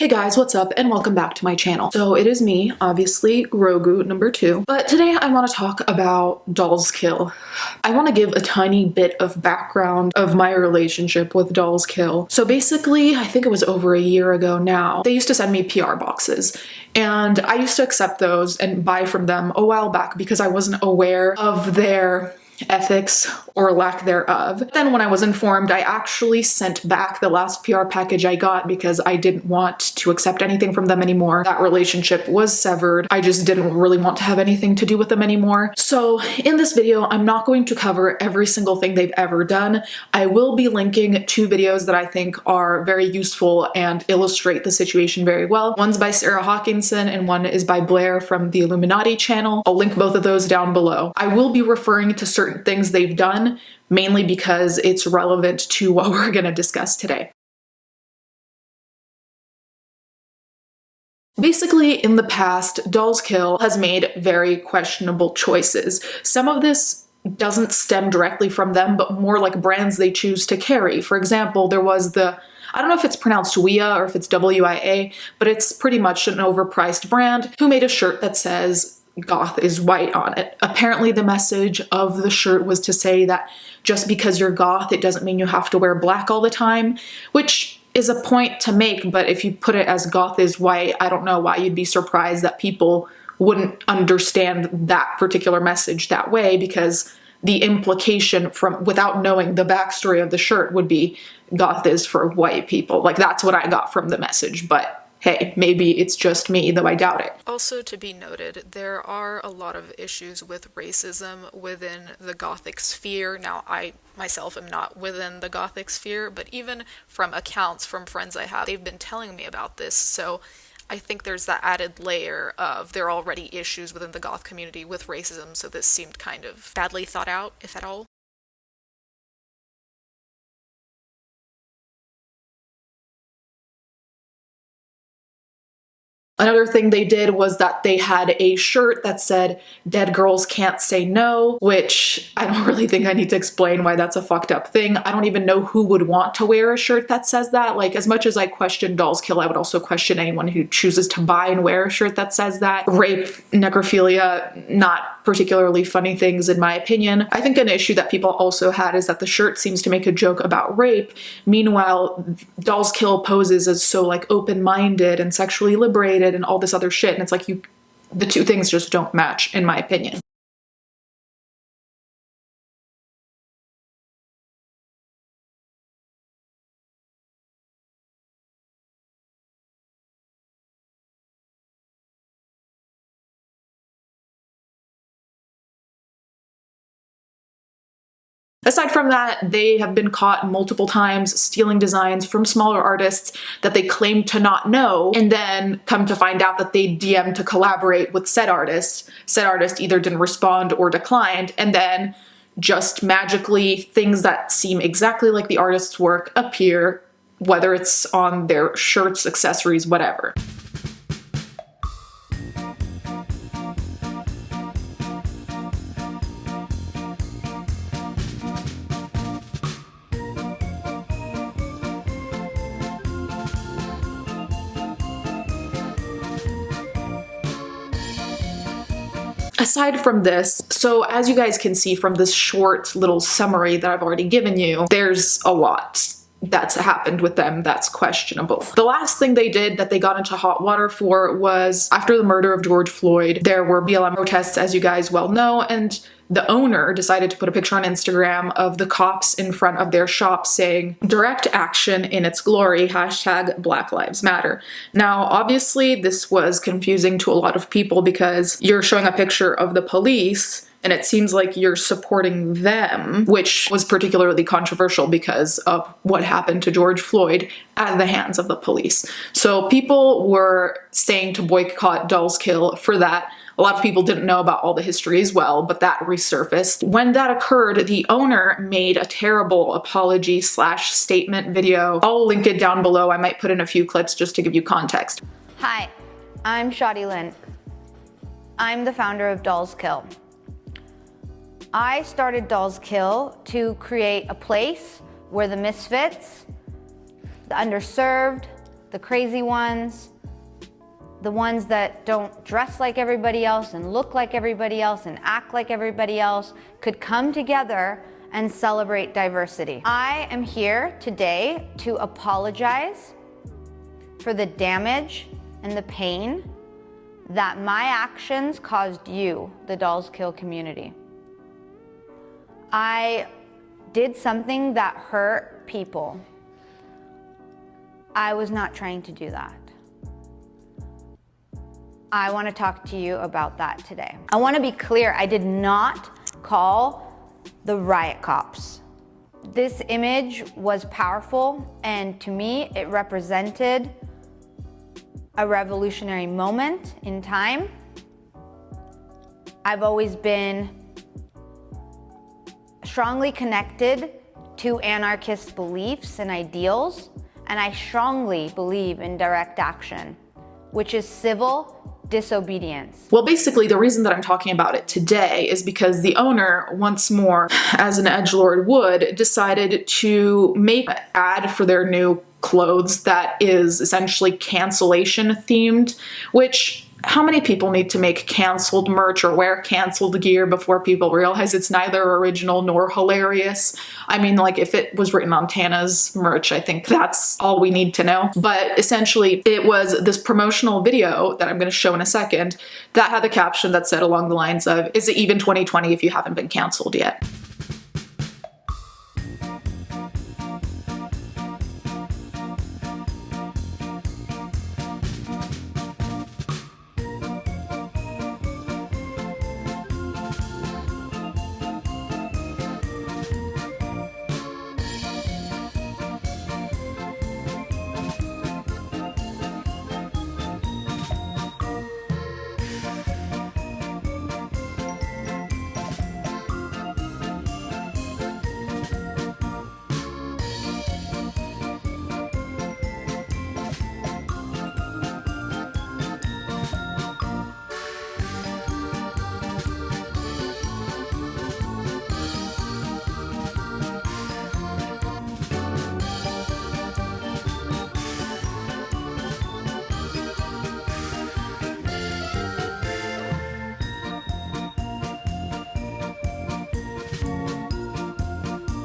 Hey guys, what's up and welcome back to my channel. So it is me, obviously, Grogu number 2, but today I want to talk about Dolls Kill. I want to give a tiny bit of background of my relationship with Dolls Kill. So basically, I think it was over a year ago now, they used to send me PR boxes, and I used to accept those and buy from them a while back because I wasn't aware of their ethics or lack thereof. Then when I was informed, I actually sent back the last PR package I got because I didn't want to accept anything from them anymore. That relationship was severed. I just didn't really want to have anything to do with them anymore. So in this video, I'm not going to cover every single thing they've ever done. I will be linking 2 videos that I think are very useful and illustrate the situation very well. One's by Sarah Hawkinson and one is by Blair from the Illuminati channel. I'll link both of those down below. I will be referring to certain things they've done, mainly because it's relevant to what we're going to discuss today. Basically, in the past, Dolls Kill has made very questionable choices. Some of this doesn't stem directly from them, but more like brands they choose to carry. For example, there was I don't know if it's pronounced WIA or if it's WIA, but it's pretty much an overpriced brand who made a shirt that says goth is white on it. Apparently the message of the shirt was to say that just because you're goth, it doesn't mean you have to wear black all the time, which is a point to make, but if you put it as goth is white, I don't know why you'd be surprised that people wouldn't understand that particular message that way, because the implication from without knowing the backstory of the shirt would be goth is for white people. Like, that's what I got from the message, but hey, maybe it's just me, though I doubt it. Also to be noted, there are a lot of issues with racism within the Gothic sphere. Now, I myself am not within the Gothic sphere, but even from accounts from friends I have, they've been telling me about this, so I think there's that added layer of there are already issues within the goth community with racism, so this seemed kind of badly thought out, if at all. Another thing they did was that they had a shirt that said, "Dead girls can't say no," which I don't really think I need to explain why that's a fucked up thing. I don't even know who would want to wear a shirt that says that. Like, as much as I question Dolls Kill, I would also question anyone who chooses to buy and wear a shirt that says that. Rape, necrophilia, not particularly funny things in my opinion. I think an issue that people also had is that the shirt seems to make a joke about rape. Meanwhile, Dolls Kill poses as so like open-minded and sexually liberated and all this other shit, and it's like the 2 things just don't match in my opinion. Aside from that, they have been caught multiple times stealing designs from smaller artists that they claim to not know, and then come to find out that they DM'd to collaborate with said artist. Said artist either didn't respond or declined, and then just magically things that seem exactly like the artist's work appear, whether it's on their shirts, accessories, whatever. Aside from this, so as you guys can see from this short little summary that I've already given you, there's a lot that's happened with them that's questionable. The last thing they did that they got into hot water for was after the murder of George Floyd, there were BLM protests, as you guys well know, and the owner decided to put a picture on Instagram of the cops in front of their shop saying, "Direct action in its glory, hashtag Black Lives Matter." Now, obviously, this was confusing to a lot of people because you're showing a picture of the police and it seems like you're supporting them, which was particularly controversial because of what happened to George Floyd at the hands of the police. So people were saying to boycott Dolls Kill for that. A lot of people didn't know about all the history as well, but that resurfaced. When that occurred, the owner made a terrible apology / statement video. I'll link it down below. I might put in a few clips just to give you context. Hi, I'm Shadi Lynn. I'm the founder of Dolls Kill. I started Dolls Kill to create a place where the misfits, the underserved, the crazy ones, the ones that don't dress like everybody else and look like everybody else and act like everybody else could come together and celebrate diversity. I am here today to apologize for the damage and the pain that my actions caused you, the Dolls Kill community. I did something that hurt people. I was not trying to do that. I want to talk to you about that today. I want to be clear, I did not call the riot cops. This image was powerful, and to me, it represented a revolutionary moment in time. I've always been strongly connected to anarchist beliefs and ideals, and I strongly believe in direct action, which is civil disobedience. Well, basically, the reason that I'm talking about it today is because the owner, once more, as an edgelord would, decided to make an ad for their new clothes that is essentially cancellation themed, which how many people need to make canceled merch or wear canceled gear before people realize it's neither original nor hilarious? I mean, like, if it was written on Tana's merch, I think that's all we need to know. But essentially, it was this promotional video that I'm going to show in a second that had the caption that said along the lines of, "Is it even 2020 if you haven't been canceled yet?"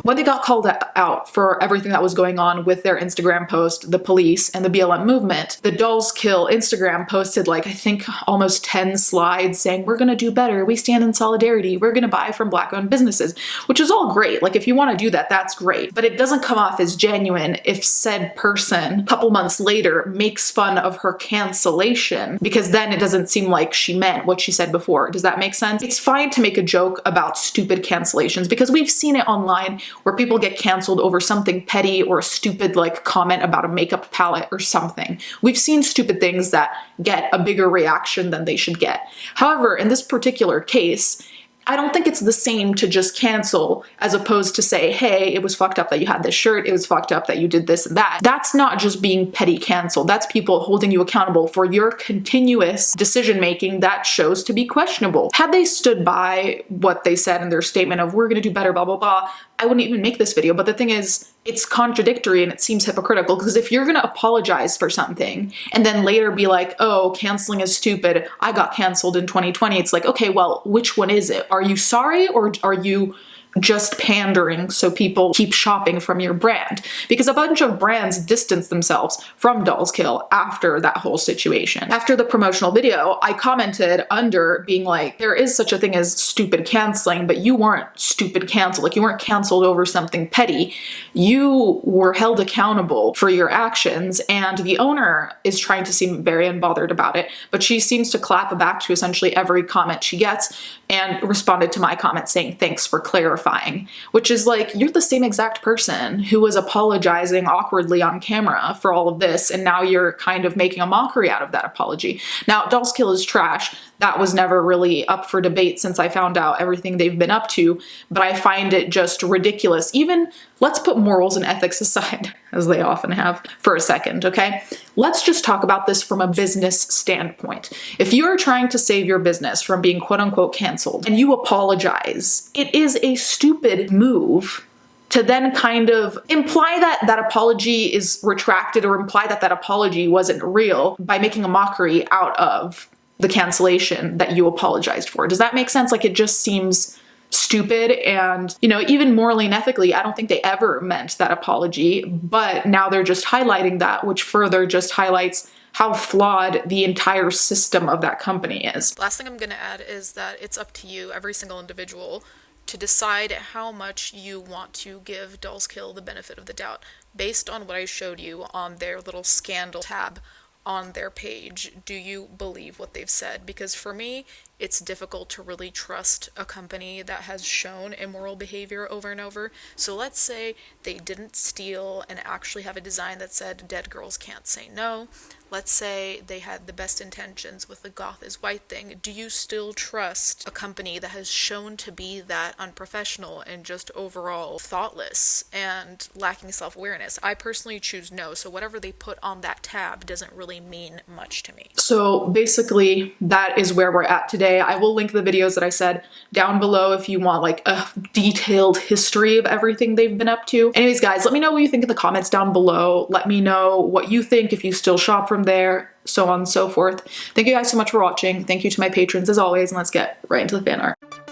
When they got called out for everything that was going on with their Instagram post, the police, and the BLM movement, the Dolls Kill Instagram posted, like, I think almost 10 slides saying, "We're gonna do better, we stand in solidarity, we're gonna buy from Black-owned businesses," which is all great. Like, if you want to do that, that's great. But it doesn't come off as genuine if said person, a couple months later, makes fun of her cancellation, because then it doesn't seem like she meant what she said before. Does that make sense? It's fine to make a joke about stupid cancellations, because we've seen it online where people get canceled over something petty or a stupid, like, comment about a makeup palette or something. We've seen stupid things that get a bigger reaction than they should get. However, in this particular case, I don't think it's the same to just cancel as opposed to say, hey, it was fucked up that you had this shirt, it was fucked up that you did this and that. That's not just being petty canceled. That's people holding you accountable for your continuous decision making that shows to be questionable. Had they stood by what they said in their statement of, we're gonna do better, blah, blah, blah, I wouldn't even make this video. But the thing is, it's contradictory and it seems hypocritical, because if you're gonna apologize for something and then later be like, oh, canceling is stupid, I got canceled in 2020, it's like, okay, well, which one is it? Are you sorry, or are you just pandering so people keep shopping from your brand? Because a bunch of brands distanced themselves from Dolls Kill after that whole situation. After the promotional video, I commented under being like, there is such a thing as stupid canceling, but you weren't stupid canceled. Like, you weren't canceled over something petty. You were held accountable for your actions, and the owner is trying to seem very unbothered about it, but she seems to clap back to essentially every comment she gets and responded to my comment saying, thanks for clarifying, which is like, you're the same exact person who was apologizing awkwardly on camera for all of this, and now you're kind of making a mockery out of that apology. Now, Dolls Kill is trash. That was never really up for debate since I found out everything they've been up to, but I find it just ridiculous. Even, let's put morals and ethics aside, as they often have, for a second, okay? Let's just talk about this from a business standpoint. If you're trying to save your business from being quote unquote canceled and you apologize, it is a stupid move to then kind of imply that that apology is retracted or imply that that apology wasn't real by making a mockery out of the cancellation that you apologized for. Does that make sense? Like, it just seems stupid, and, you know, even morally and ethically, I don't think they ever meant that apology, but now they're just highlighting that, which further just highlights how flawed the entire system of that company is. Last thing I'm going to add is that it's up to you, every single individual, to decide how much you want to give Dolls Kill the benefit of the doubt based on what I showed you on their little scandal tab on their page. Do you believe what they've said? Because for me, it's difficult to really trust a company that has shown immoral behavior over and over. So let's say they didn't steal and actually have a design that said dead girls can't say no. Let's say they had the best intentions with the goth is white thing. Do you still trust a company that has shown to be that unprofessional and just overall thoughtless and lacking self-awareness? I personally choose no, so whatever they put on that tab doesn't really mean much to me. So basically, that is where we're at today. I will link the videos that I said down below if you want like a detailed history of everything they've been up to. Anyways, guys, let me know what you think in the comments down below. Let me know what you think, if you still shop from there, so on and so forth. Thank you guys so much for watching. Thank you to my patrons as always, and let's get right into the fan art.